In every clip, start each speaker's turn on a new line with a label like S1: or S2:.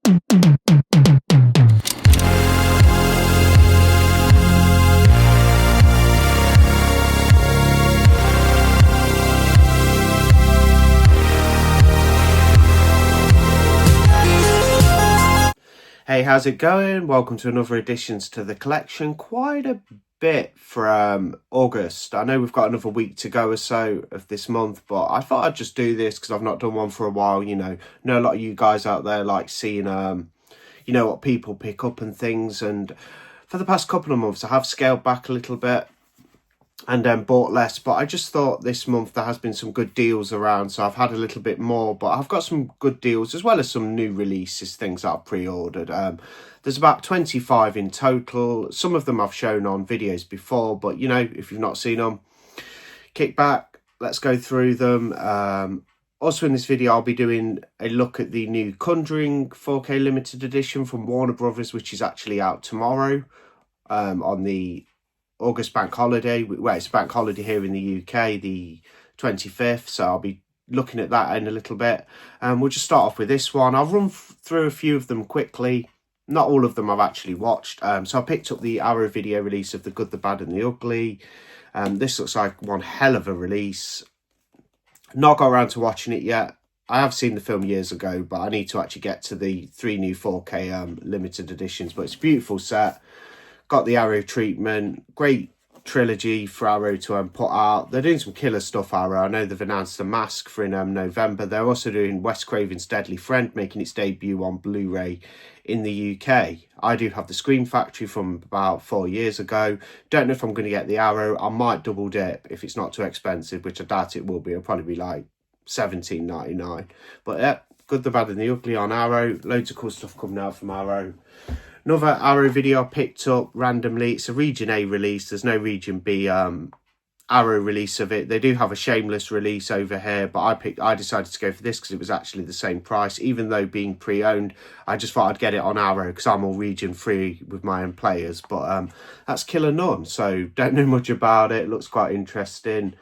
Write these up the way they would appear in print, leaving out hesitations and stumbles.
S1: Hey, how's it going? Welcome to another additions to the collection. Quite a bit from August. I know we've got another week to go or so of this month, but I thought I'd just do this because I've not done one for a while. Know a lot of you guys out there like seeing what people pick up and things, and for the past couple of months I have scaled back a little bit and bought less, but I just thought this month there has been some good deals around, so I've had a little bit more, but I've got some good deals as well as some new releases, things that I've pre-ordered. There's about 25 in total. Some of them I've shown on videos before, but if you've not seen them, kick back, let's go through them. Also in this video I'll be doing a look at the new Conjuring 4K limited edition from Warner Brothers, which is actually out tomorrow on the August bank holiday. Well, it's a bank holiday here in the UK, the 25th, so I'll be looking at that in a little bit. We'll just start off with this one. I'll run through a few of them quickly. Not all of them I've actually watched. So I picked up the Arrow video release of The Good, the Bad and the Ugly. This looks like one hell of a release. Not got around to watching it yet. I have seen the film years ago, but I need to actually get to the 3 new 4K limited editions. But it's a beautiful set. Got the Arrow treatment. Great trilogy for Arrow to put out. They're doing some killer stuff, Arrow. I know they've announced The Mask for in November. They're also doing Wes Craven's Deadly Friend, making its debut on Blu-ray in the UK. I do have the Scream Factory from about 4 years ago. Don't know if I'm going to get the Arrow. I might double dip if it's not too expensive, which I doubt it will be. It'll probably be like $17.99. But yeah, Good, the Bad and the Ugly on Arrow. Loads of cool stuff coming out from Arrow. Another Arrow video I picked up randomly. It's a Region A release. There's no Region B Arrow release of it. They do have a Shameless release over here, but I decided to go for this because it was actually the same price. Even though being pre-owned, I just thought I'd get it on Arrow because I'm all region free with my own players. But that's Killer Nun, so don't know much about it. Looks quite interesting.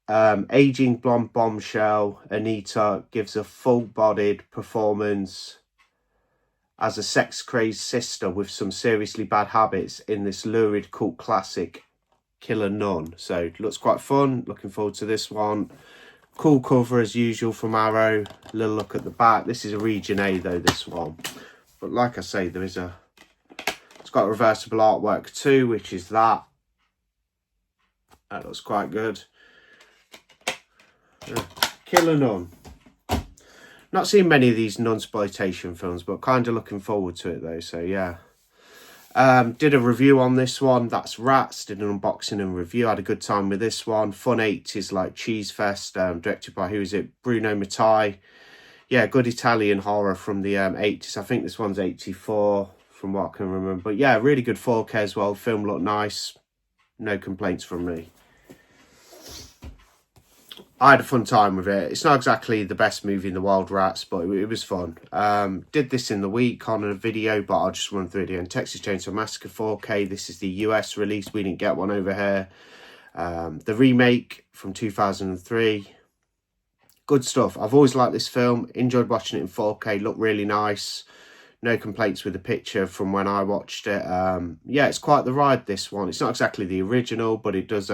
S1: Aging blonde bombshell Anita gives a full-bodied performance as a sex-crazed sister with some seriously bad habits in this lurid cult classic Killer Nun. So it looks quite fun. Looking forward to this one. Cool cover as usual from Arrow. A little look at the back. This is a Region A though, this one. But like I say, it's got reversible artwork too, which is that. That looks quite good. Killer Nun. Not seen many of these nunsploitation films, but kind of looking forward to it though, so yeah. Did a review on this one. That's Rats. Did an unboxing and review. Had a good time with this one. Fun 80s like cheese fest. Directed by, who is it? Bruno Mattei. Yeah, good Italian horror from the 80s. I think this one's 84 from what I can remember. But yeah, really good 4K as well. Film looked nice. No complaints from me. I had a fun time with it. It's not exactly the best movie in the world, Rats, but it was fun. Did this in the week on a video, but I'll just run through it again. Texas Chainsaw Massacre 4K. This is the US release. We didn't get one over here. The remake from 2003. Good stuff. I've always liked this film. Enjoyed watching it in 4K. Looked really nice. No complaints with the picture from when I watched it. Yeah, it's quite the ride, this one. It's not exactly the original, but it does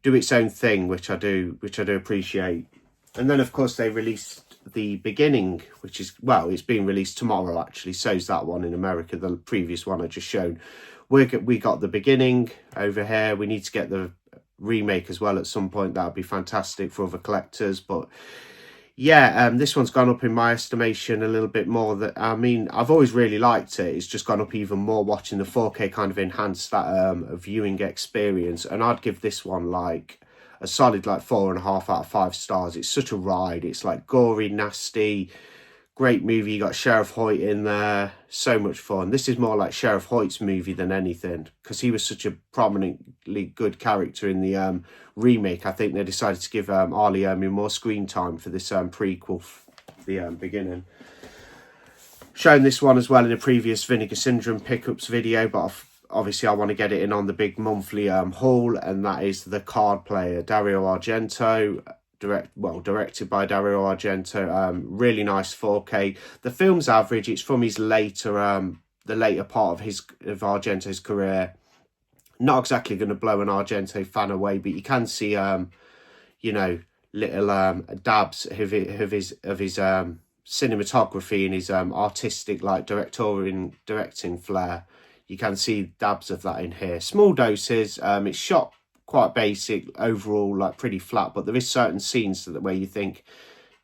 S1: do its own thing, which I do appreciate. And then of course they released The Beginning, which is, well, it's being released tomorrow actually. So's that one in America, the previous one I just shown. We got The Beginning over here. We need to get the remake as well at some point. That would be fantastic for other collectors. But yeah, this one's gone up in my estimation a little bit more. I mean, I've always really liked it. It's just gone up even more watching the 4K kind of enhance that viewing experience. And I'd give this one like a solid like 4.5 out of 5 stars. It's such a ride. It's like gory, nasty, great movie. You got Sheriff Hoyt in there. So much fun. This is more like Sheriff Hoyt's movie than anything, because he was such a prominently good character in the remake. I think they decided to give Arlie Ermey more screen time for this prequel, The Beginning. Shown this one as well in a previous Vinegar Syndrome pickups video, but obviously I want to get it in on the big monthly haul, and that is The Card Player, Dario Argento. directed by Dario Argento. Really nice 4K. The film's average. It's from his later the later part of Argento's career. Not exactly going to blow an Argento fan away, but you can see you know, little dabs of his cinematography and his artistic, like, directing flair. You can see dabs of that in here. Small doses. It's shot quite basic overall, like pretty flat, but there is certain scenes where you think,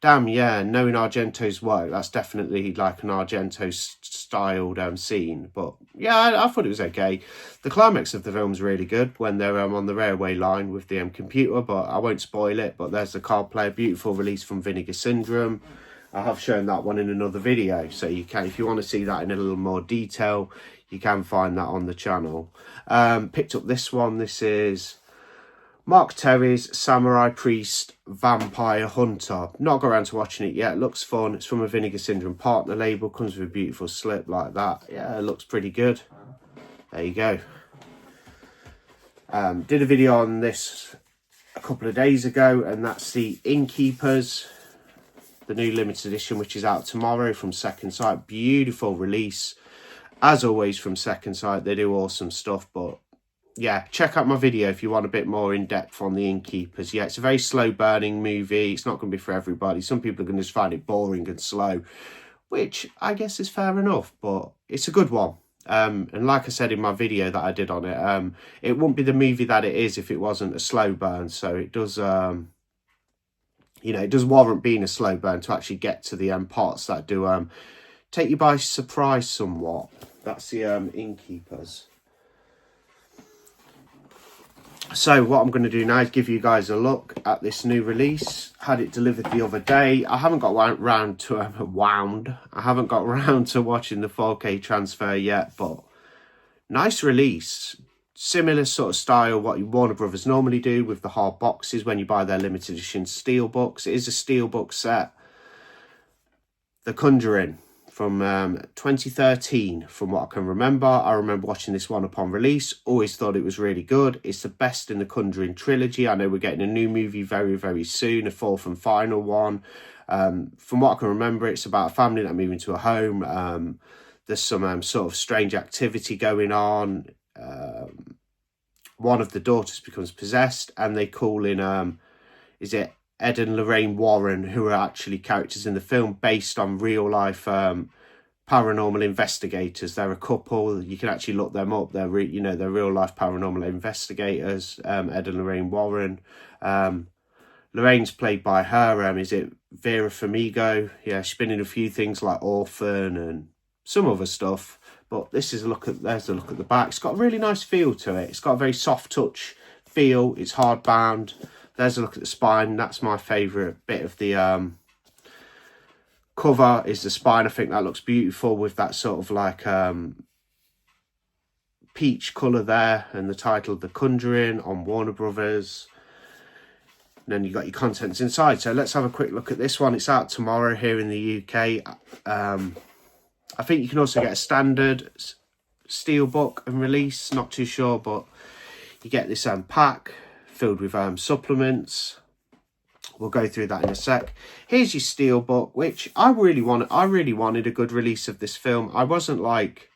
S1: damn, yeah, knowing Argento's work, that's definitely like an Argento styled scene. But yeah, I thought it was okay. The climax of the film's really good when they're on the railway line with the computer, but I won't spoil it. But there's the card player, beautiful release from Vinegar Syndrome. I have shown that one in another video, so you can, if you want to see that in a little more detail, you can find that on the channel. Picked up this one. This is Mark Terry's Samurai Priest Vampire Hunter. Not got around to watching it yet. Looks fun. It's from a Vinegar Syndrome partner label. Comes with a beautiful slip like that. Yeah, it looks pretty good. There you go. Did a video on this a couple of days ago, and that's the Innkeepers, the new limited edition, which is out tomorrow from Second Sight. Beautiful release. As always from Second Sight, they do awesome stuff, but yeah, check out my video if you want a bit more in-depth on the Innkeepers. Yeah, it's a very slow-burning movie. It's not going to be for everybody. Some people are going to just find it boring and slow, which I guess is fair enough, but it's a good one. And like I said in my video that I did on it, it wouldn't be the movie that it is if it wasn't a slow burn. So it does, you know, it does warrant being a slow burn to actually get to the parts that do take you by surprise somewhat. That's the Innkeepers. So what I'm going to do now is give you guys a look at this new release. Had it delivered the other day. I haven't got round to I haven't got round to watching the 4K transfer yet, but nice release. Similar sort of style what Warner Brothers normally do with the hard boxes when you buy their limited edition Steelbooks. It is a Steelbook set. The Conjuring from 2013, from what I can remember. I remember watching this one upon release. Always thought it was really good. It's the best in the Conjuring trilogy. I know we're getting a new movie very, very soon, a fourth and final one. From what I can remember, it's about a family that move into a home. There's some sort of strange activity going on. One of the daughters becomes possessed, and they call in, is it Ed and Lorraine Warren, who are actually characters in the film based on real life paranormal investigators. They're a couple. You can actually look them up. They're they're real life paranormal investigators. Ed and Lorraine Warren. Lorraine's played by her. Is it Vera Farmiga? Yeah, she's been in a few things like Orphan and some other stuff. But this is there's a look at the back. It's got a really nice feel to it. It's got a very soft touch feel. It's hardbound. There's a look at the spine. That's my favourite bit of the cover, is the spine. I think that looks beautiful with that sort of like peach colour there, and the title The Conjuring on Warner Brothers. And then you got your contents inside. So let's have a quick look at this one. It's out tomorrow here in the UK. I think you can also get a standard Steelbook and release. Not too sure, but you get this pack filled with supplements. We'll go through that in a sec. Here's your Steelbook, which I really wanted a good release of this film. I wasn't like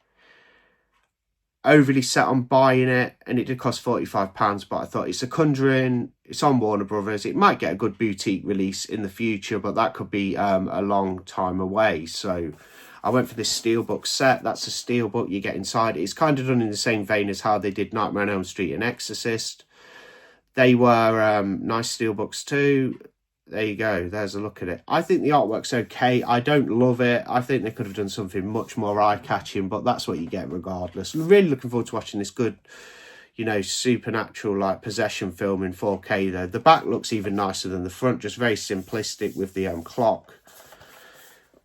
S1: overly set on buying it, and it did cost £45, but I thought it's a Conjuring, it's on Warner Brothers, it might get a good boutique release in the future, but that could be a long time away. So I went for this Steelbook set. That's a Steelbook you get inside. It's kind of done in the same vein as how they did Nightmare on Elm Street and Exorcist. They were nice Steelbooks too. There you go. There's a look at it. I think the artwork's okay. I don't love it. I think they could have done something much more eye-catching, but that's what you get regardless. I'm really looking forward to watching this good, supernatural, like, possession film in 4K, though. The back looks even nicer than the front, just very simplistic with the clock.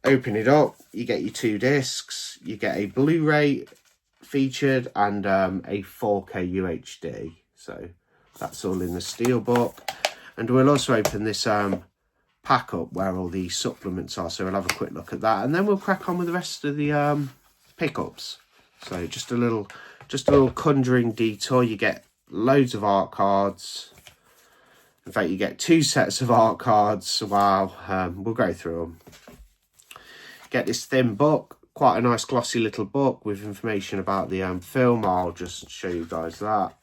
S1: Open it up. You get your 2 discs. You get a Blu-ray featured and a 4K UHD. So that's all in the Steelbook. And we'll also open this pack up where all the supplements are. So we'll have a quick look at that. And then we'll crack on with the rest of the pickups. So just a little Conjuring detour. You get loads of art cards. In fact, you get 2 sets of art cards. Wow, we'll go through them. Get this thin book, quite a nice glossy little book with information about the film. I'll just show you guys that.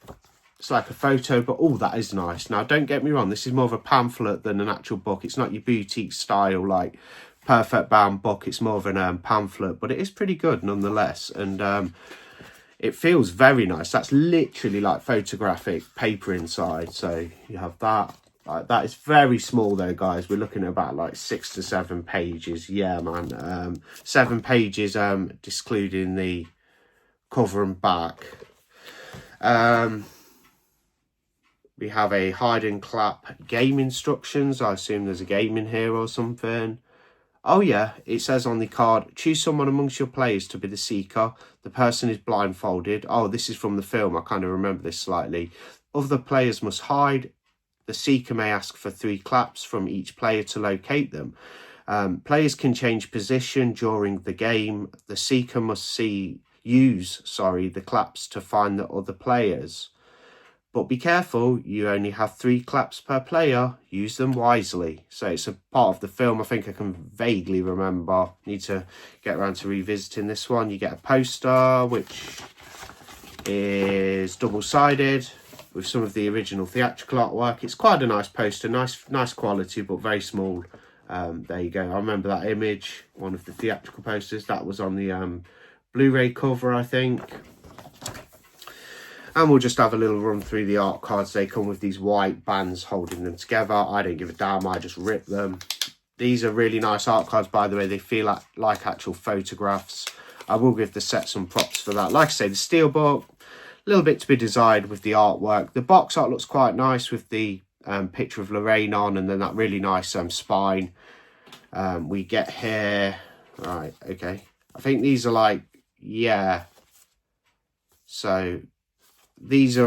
S1: It's like a photo, but oh, that is nice. Now, don't get me wrong, this is more of a pamphlet than an actual book. It's not your boutique style, like, perfect bound book. It's more of an pamphlet, but it is pretty good nonetheless. And it feels very nice. That's literally like photographic paper inside. So you have that. Like, that is very small though, guys. We're looking at about like 6 to 7 pages. Yeah, man. 7 pages, excluding the cover and back. We have a hide and clap game instructions. I assume there's a game in here or something. Oh yeah, it says on the card, choose someone amongst your players to be the seeker. The person is blindfolded. Oh, this is from the film. I kind of remember this slightly. Other players must hide. The seeker may ask for 3 claps from each player to locate them. Players can change position during the game. The seeker must use the claps to find the other players. But be careful, you only have 3 claps per player. Use them wisely. So it's a part of the film I think I can vaguely remember. Need to get around to revisiting this one. You get a poster, which is double-sided with some of the original theatrical artwork. It's quite a nice poster, nice quality, but very small. There you go. I remember that image, one of the theatrical posters. That was on the Blu-ray cover, I think. And we'll just have a little run through the art cards. They come with these white bands holding them together. I don't give a damn, I just rip them. These are really nice art cards, by the way. They feel like actual photographs. I will give the set some props for that. Like I say, the Steelbook, a little bit to be desired with the artwork. The box art looks quite nice with the picture of Lorraine on, and then that really nice spine. We get here, right, okay. I think these are like, yeah. So these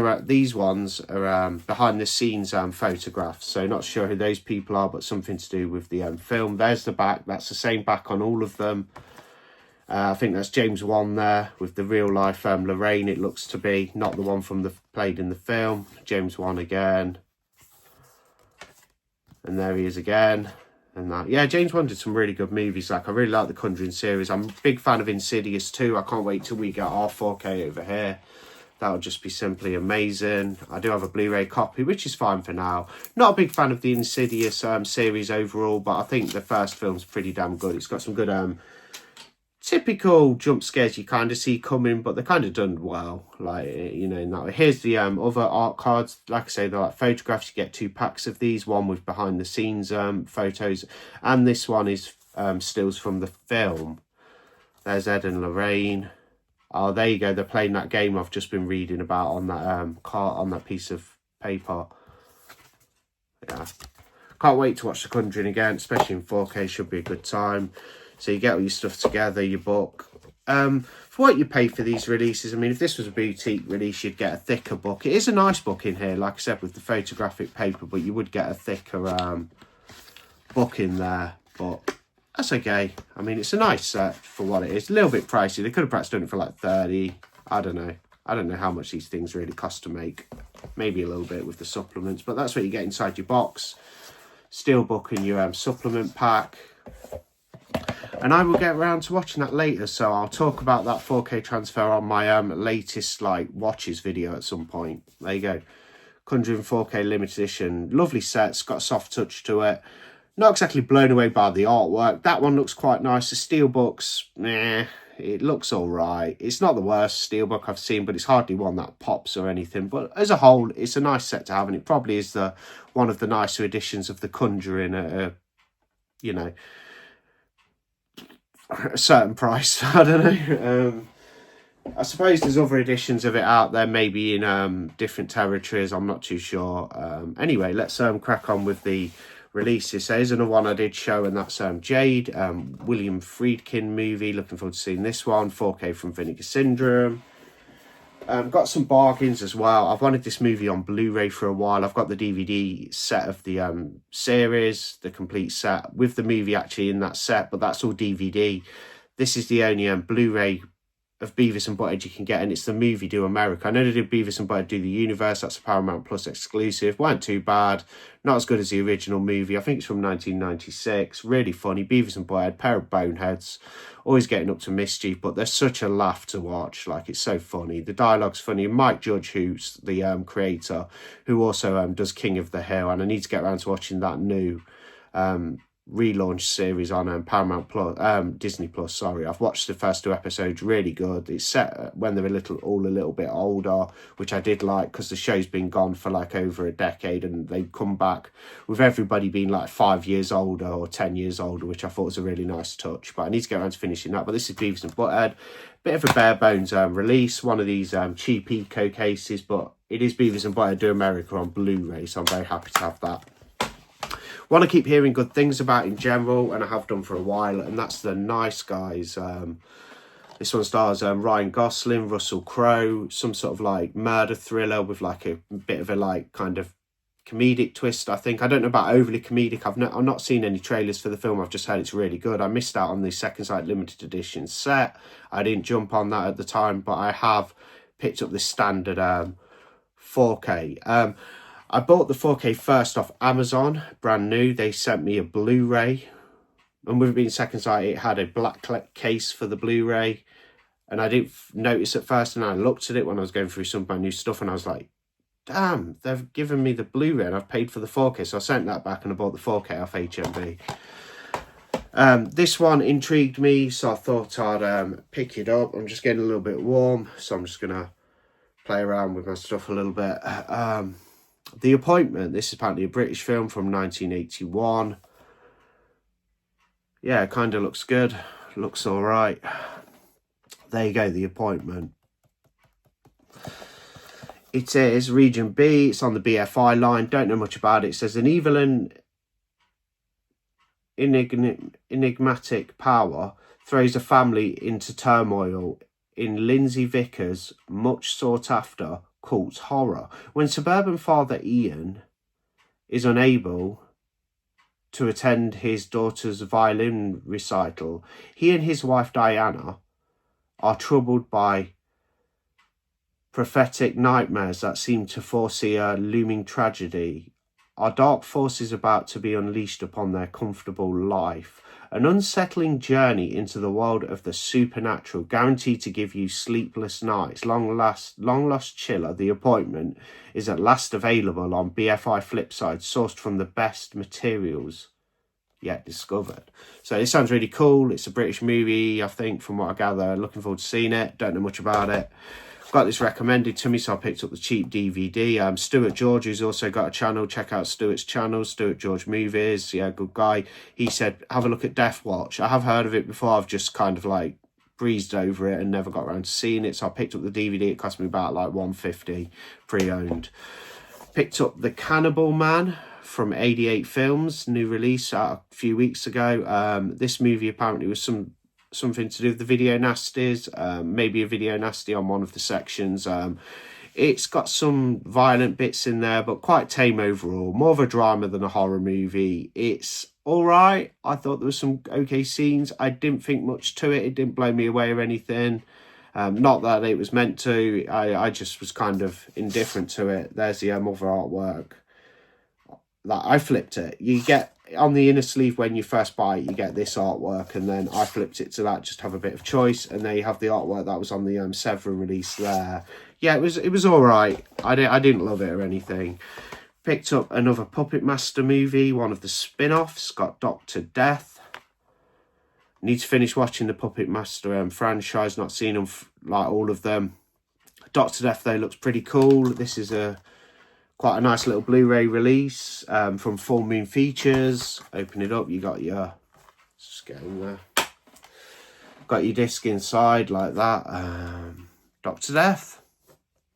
S1: ones are behind the scenes photographs, so not sure who those people are, but something to do with the film. There's the back. That's the same back on all of them. I think that's James Wan there with the real life Lorraine, it looks to be, not the one from the played in the film. James Wan again, and there he is again. And that, yeah, James Wan did some really good movies. Like, I really like the Conjuring series. I'm a big fan of Insidious too. I can't wait till we get our 4K over here. That would just be simply amazing. I do have a Blu-ray copy, which is fine for now. Not a big fan of the Insidious series overall, but I think the first film's pretty damn good. It's got some good typical jump scares you kind of see coming, but they're kind of done well. Like, you know, now here's the other art cards. Like I say, they're like photographs. You get 2 packs of these. One with behind the scenes photos, and this one is stills from the film. There's Ed and Lorraine. Oh, there you go. They're playing that game I've just been reading about on that on that piece of paper. Yeah, can't wait to watch The Conjuring again, especially in 4K. Should be a good time. So you get all your stuff together, your book. For what you pay for these releases, I mean, if this was a boutique release, you'd get a thicker book. It is a nice book in here, like I said, with the photographic paper, but you would get a thicker book in there. But that's okay. I mean, it's a nice set for what it is. A little bit pricey. They could have perhaps done it for like 30. I don't know. I don't know how much these things really cost to make. Maybe a little bit with the supplements, but that's what you get inside your box. Steelbook and your supplement pack. And I will get around to watching that later, so I'll talk about that 4K transfer on my latest like watches video at some point. There you go. Conjuring 4K limited edition. Lovely sets, got a soft touch to it. Not exactly blown away by the artwork. That one looks quite nice. The Steelbooks, it looks all right. It's not the worst Steelbook I've seen, but it's hardly one that pops or anything. But as a whole, it's a nice set to have, and it probably is one of the nicer editions of The Conjuring at you know, a certain price. I don't know. I suppose there's other editions of it out there, maybe in different territories. I'm not too sure. Anyway, let's crack on with the releases. There's another one I did show, and that's Jade, William Friedkin movie. Looking forward to seeing this one. 4K from Vinegar Syndrome. Got some bargains as well. I've wanted this movie on Blu-ray for a while. I've got the DVD set of the series, the complete set, with the movie actually in that set, but that's all DVD. This is the only Blu-ray of Beavis and Butthead you can get, and it's the movie Do America. I know they did Beavis and Butthead Do the Universe. That's a Paramount Plus exclusive. Weren't too bad. Not as good as the original movie. I think it's from 1996. Really funny. Beavis and Butthead, pair of boneheads, always getting up to mischief, but they're such a laugh to watch. Like, it's so funny. The dialogue's funny. Mike Judge, who's the creator, who also does King of the Hill, and I need to get around to watching that new relaunch series on Paramount Plus, Disney Plus. Sorry, I've watched the first 2 episodes. Really good. It's set when they're all a little bit older, which I did like, because the show's been gone for like over a decade, and they come back with everybody being like 5 years older or 10 years older, which I thought was a really nice touch. But I need to get around to finishing that. But this is Beavis and Butthead. Bit of a bare bones release, one of these cheap eco cases, but it is Beavis and Butthead Do America on Blu-ray, so I'm very happy to have that. One I keep hearing good things about in general, and I have done for a while, and that's The Nice Guys. This one stars Ryan Gosling, Russell Crowe, some sort of like murder thriller with like a bit of a like kind of comedic twist, I think. I don't know about overly comedic. I've not seen any trailers for the film. I've just heard it's really good. I missed out on the Second Sight limited edition set. I didn't jump on that at the time, but I have picked up the standard 4K. I bought the 4K first off Amazon, brand new. They sent me a Blu-ray, and with it being Second Sight, it had a black case for the Blu-ray, and I didn't notice at first, and I looked at it when I was going through some of my new stuff, and I was like, damn, they've given me the Blu-ray and I've paid for the 4K, so I sent that back and I bought the 4K off HMV. This one intrigued me, so I thought I'd pick it up. I'm just getting a little bit warm, so I'm just going to play around with my stuff a little bit. The Appointment. This is apparently a British film from 1981. Yeah, it kind of looks good. Looks all right. There you go, The Appointment. It is Region B. It's on the BFI line. Don't know much about it. It says an evil and enigmatic power throws a family into turmoil in Lindsay Vickers' much sought after cult horror. When suburban father Ian is unable to attend his daughter's violin recital, he and his wife Diana are troubled by prophetic nightmares that seem to foresee a looming tragedy. Are dark forces about to be unleashed upon their comfortable life? An unsettling journey into the world of the supernatural, guaranteed to give you sleepless nights. Long lost chiller, The Appointment, is at last available on BFI Flipside, sourced from the best materials yet discovered. So this sounds really cool. It's a British movie, I think, from what I gather. Looking forward to seeing it. Don't know much about it. Got this recommended to me, so I picked up the cheap DVD. Stuart George, who's also got a channel, check out Stuart's channel, Stuart George Movies. Yeah, good guy. He said, have a look at Death Watch. I have heard of it before. I've just kind of like breezed over it and never got around to seeing it. So I picked up the DVD. It cost me about like $150 pre-owned. Picked up The Cannibal Man from 88 Films, new release a few weeks ago. This movie apparently was something to do with the video nasties, maybe a video nasty on one of the sections. It's got some violent bits in there, but quite tame overall. More of a drama than a horror movie. It's all right. I thought there was some okay scenes. I didn't think much to it. It didn't blow me away or anything. Not that it was meant to. I just was kind of indifferent to it. There's the other artwork. Like, I flipped it. You get on the inner sleeve when you first buy it, you get this artwork, and then I flipped it to that, just have a bit of choice, and there you have the artwork that was on the Severin release there. Yeah, it was all right. I didn't love it or anything. Picked up another Puppet Master movie, one of the spin-offs, got Dr. Death. Need to finish watching the Puppet Master franchise, not seen them like all of them. Dr. Death though looks pretty cool. This is quite a nice little Blu-ray release from Full Moon Features. Open it up, you got your, just get in there. Got your disc inside like that. Dr. Death.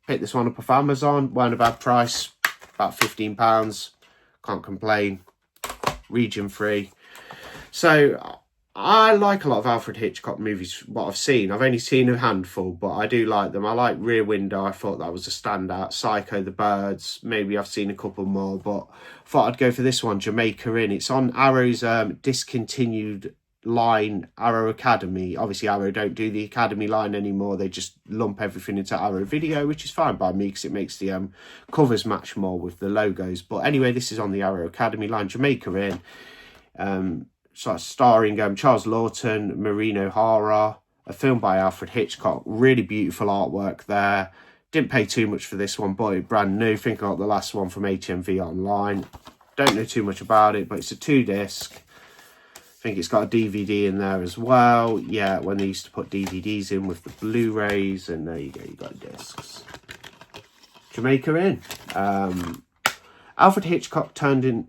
S1: Picked this one up off Amazon. Weren't a bad price, about £15. Can't complain. Region free. So I like a lot of Alfred Hitchcock movies, what I've seen. I've only seen a handful, but I do like them. I like Rear Window. I thought that was a standout. Psycho, The Birds. Maybe I've seen a couple more, but thought I'd go for this one, Jamaica Inn. It's on Arrow's discontinued line Arrow Academy. Obviously Arrow don't do the Academy line anymore, they just lump everything into Arrow Video, which is fine by me because it makes the covers match more with the logos. But anyway, this is on the Arrow Academy line. Jamaica Inn, starring Charles Lawton, Maureen O'Hara, a film by Alfred Hitchcock. Really beautiful artwork there. Didn't pay too much for this one, bought it brand new. Think I got the last one from HMV online. Don't know too much about it, but it's a 2-disc. I think it's got a DVD in there as well. Yeah, when they used to put DVDs in with the Blu-rays, and there you go, you got discs. Jamaica Inn. Alfred Hitchcock turned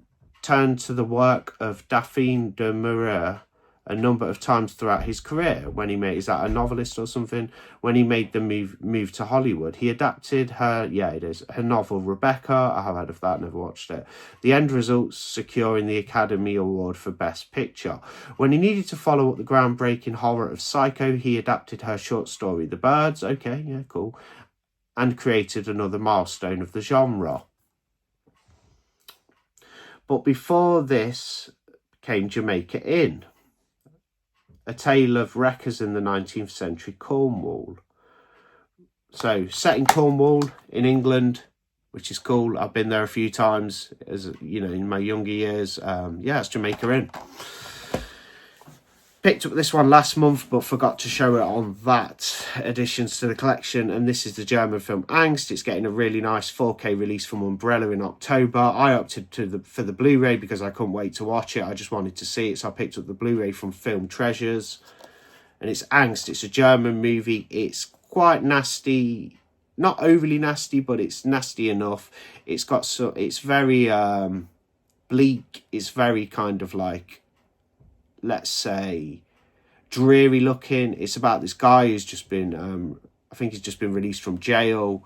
S1: to the work of Daphne du Maurier a number of times throughout his career. When he made, is that a novelist or something? When he made the move to Hollywood, he adapted her, her novel Rebecca. I have heard of that, never watched it. The end results securing the Academy Award for Best Picture. When he needed to follow up the groundbreaking horror of Psycho, he adapted her short story The Birds, okay, yeah, cool, and created another milestone of the genre. But before this came Jamaica Inn, a tale of wreckers in the 19th century Cornwall. So set in Cornwall in England, which is cool. I've been there a few times, as you know, in my younger years. It's Jamaica Inn. Picked up this one last month, but forgot to show it on that additions to the collection. And this is the German film Angst. It's getting a really nice 4K release from Umbrella in October. I opted for the Blu-ray because I couldn't wait to watch it. I just wanted to see it, so I picked up the Blu-ray from Film Treasures. And it's Angst. It's a German movie. It's quite nasty, not overly nasty, but it's nasty enough. It's very bleak. It's very kind of like, let's say, dreary looking. It's about this guy who's just been, I think he's just been released from jail.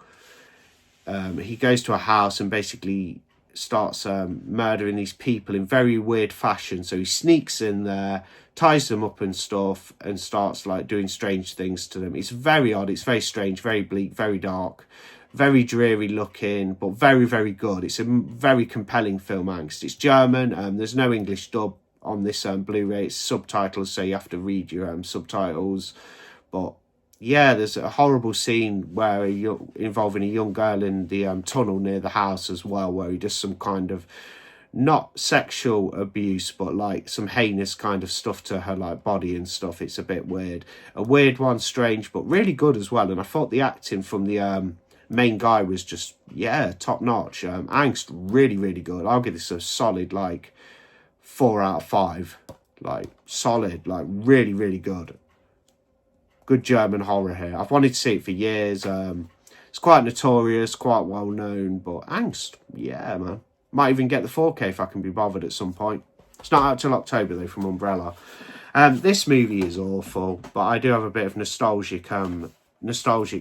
S1: He goes to a house and basically starts murdering these people in very weird fashion. So he sneaks in there, ties them up and stuff, and starts like doing strange things to them. It's very odd. It's very strange, very bleak, very dark, very dreary looking, but very, very good. It's a very compelling film, Angst. It's German. There's no English dub on this Blu-ray. It's subtitles, so you have to read your subtitles. But yeah, there's a horrible scene where involving a young girl in the tunnel near the house as well, where he does some kind of, not sexual abuse, but like some heinous kind of stuff to her like body and stuff. It's a bit weird. A weird one, strange, but really good as well. And I thought the acting from the main guy was just, top notch. Angst, really, really good. I'll give this a solid like 4 out of 5. Like solid, like really, really good. Good German horror here. I've wanted to see it for years. It's quite notorious, quite well known, but Angst, yeah, man. Might even get the 4K if I can be bothered at some point. It's not out till October though from Umbrella. This movie is awful, but I do have a bit of nostalgic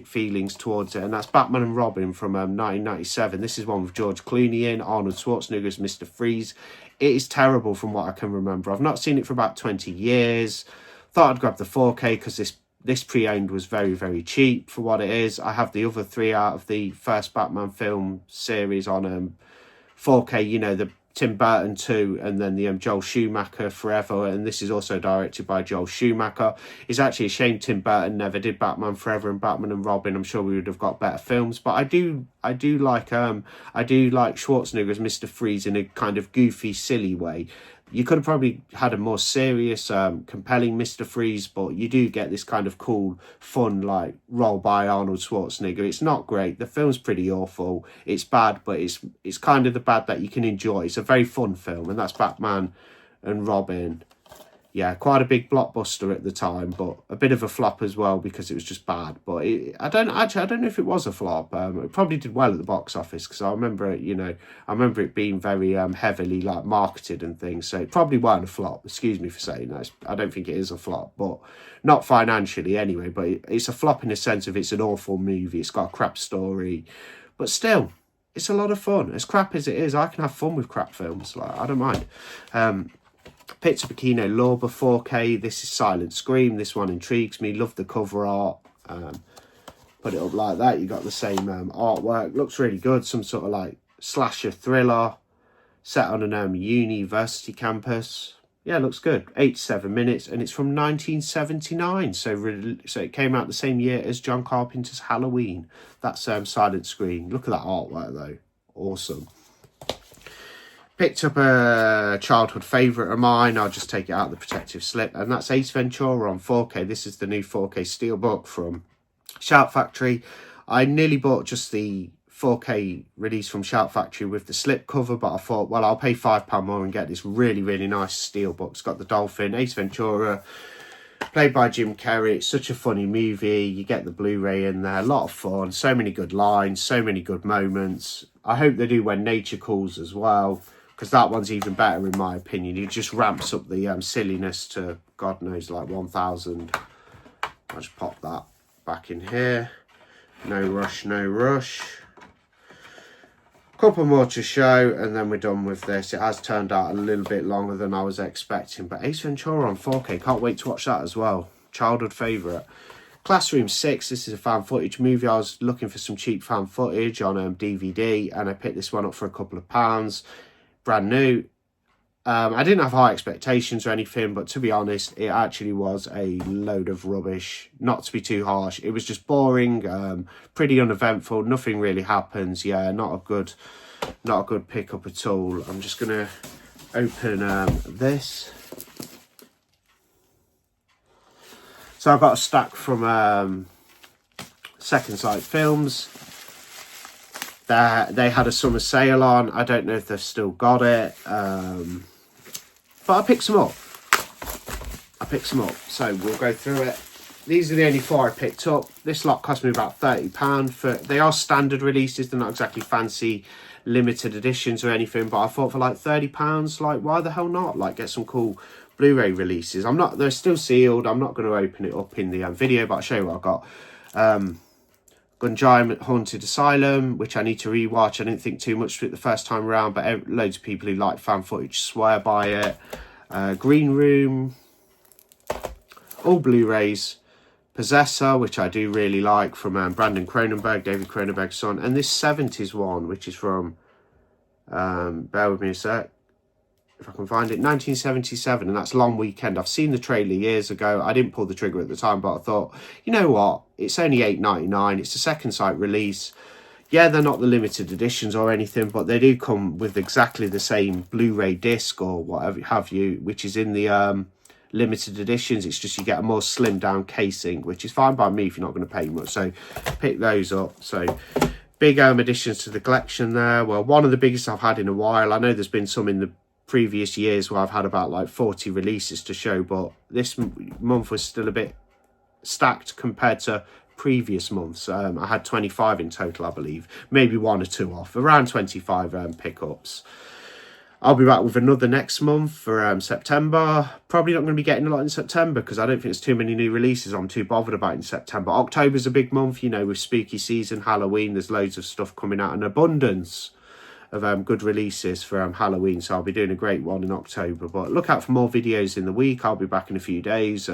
S1: feelings towards it, and that's Batman and Robin from 1997. This is one with George Clooney in, Arnold Schwarzenegger as Mr. Freeze. It is terrible from what I can remember. I've not seen it for about 20 years. Thought I'd grab the 4K because this pre-owned was very, very cheap for what it is. I have the other 3 out of the first Batman film series on 4K, you know, the Tim Burton 2 and then the Joel Schumacher Forever, and this is also directed by Joel Schumacher. It's actually a shame Tim Burton never did Batman Forever and Batman and Robin. I'm sure we would have got better films, but I do like Schwarzenegger as Mr. Freeze in a kind of goofy, silly way. You could have probably had a more serious, compelling Mr. Freeze, but you do get this kind of cool, fun, like, role by Arnold Schwarzenegger. It's not great. The film's pretty awful. It's bad, but it's kind of the bad that you can enjoy. It's a very fun film, and that's Batman and Robin. Yeah, quite a big blockbuster at the time, but a bit of a flop as well because it was just bad. But I don't know if it was a flop. It probably did well at the box office because I remember it being very heavily like marketed and things. So it probably wasn't a flop. Excuse me for saying that. I don't think it is a flop, but not financially anyway. But it's a flop in the sense of it's an awful movie. It's got a crap story, but still, it's a lot of fun. As crap as it is, I can have fun with crap films. Like I don't mind. Picked up a Kino Lorber 4K. This is Silent Scream. This one intrigues me. Love the cover art. Put it up like that. You got the same artwork. Looks really good. Some sort of like slasher thriller set on an university campus. yeah, it looks good. 87 minutes, and it's from 1979. So it came out the same year as John Carpenter's Halloween. That's silent screen. Look at that artwork, though. Awesome. Picked up a childhood favourite of mine. I'll just take it out of the protective slip. And that's Ace Ventura on 4K. This is the new 4K Steelbook from Shout Factory. I nearly bought just the 4K release from Shout Factory with the slip cover, but I thought, well, I'll pay £5 more and get this really, really nice Steelbook. It's got the dolphin, Ace Ventura, played by Jim Carrey. It's such a funny movie. You get the Blu-ray in there, a lot of fun, so many good lines, so many good moments. I hope they do When Nature Calls as well, because that one's even better in my opinion. It just ramps up the silliness to, God knows, like 1000. I'll just pop that back in here. No rush, no rush. Couple more to show, and then we're done with this. It has turned out a little bit longer than I was expecting, but Ace Ventura on 4K, can't wait to watch that as well. Childhood favourite. Classroom 6, this is a fan footage movie. I was looking for some cheap fan footage on DVD, and I picked this one up for a couple of pounds. Brand new. I didn't have high expectations or anything, but to be honest, it actually was a load of rubbish. Not to be too harsh, it was just boring, pretty uneventful. Nothing really happens. Yeah, not a good pickup at all. I'm just gonna open this. So I've got a stack from Second Sight Films. They had a summer sale on. I don't know if they've still got it. But I picked some up. So we'll go through it. These are the only 4 I picked up. This lot cost me about £30. They are standard releases. They're not exactly fancy limited editions or anything. But I thought for like £30, like, why the hell not? Like, get some cool Blu-ray releases. They're still sealed. I'm not going to open it up in the video, but I'll show you what I got. Conjuring Haunted Asylum, which I need to rewatch. I didn't think too much of it the first time around, but loads of people who like fan footage swear by it. Green Room, all Blu-rays. Possessor, which I do really like, from Brandon Cronenberg, David Cronenberg's son. And this 70s one, which is from, bear with me a sec, if I can find it, 1977, and that's Long Weekend. I've seen the trailer years ago. I didn't pull the trigger at the time, but I thought, you know what, it's only $8.99. It's a Second Sight release. Yeah, they're not the limited editions or anything, but they do come with exactly the same Blu-ray disc or whatever have you, which is in the limited editions. It's just you get a more slimmed down casing, which is fine by me if you're not going to pay much. So pick those up. So big additions to the collection there. Well, one of the biggest I've had in a while. I know there's been some in the previous years where I've had about like 40 releases to show, but this month was still a bit stacked compared to previous months. I had 25 in total, I believe, maybe 1 or 2 off, around 25 pickups. I'll be back with another next month for September. Probably not going to be getting a lot in September because I don't think there's too many new releases I'm too bothered about in September. October's a big month, you know, with spooky season, Halloween. There's loads of stuff coming out, an abundance of good releases for Halloween, so I'll be doing a great one in October. But look out for more videos in the week. I'll be back in a few days.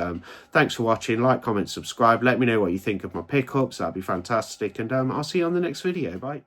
S1: Thanks for watching. Like, comment, subscribe. Let me know what you think of my pickups. That'd be fantastic, and I'll see you on the next video. Bye.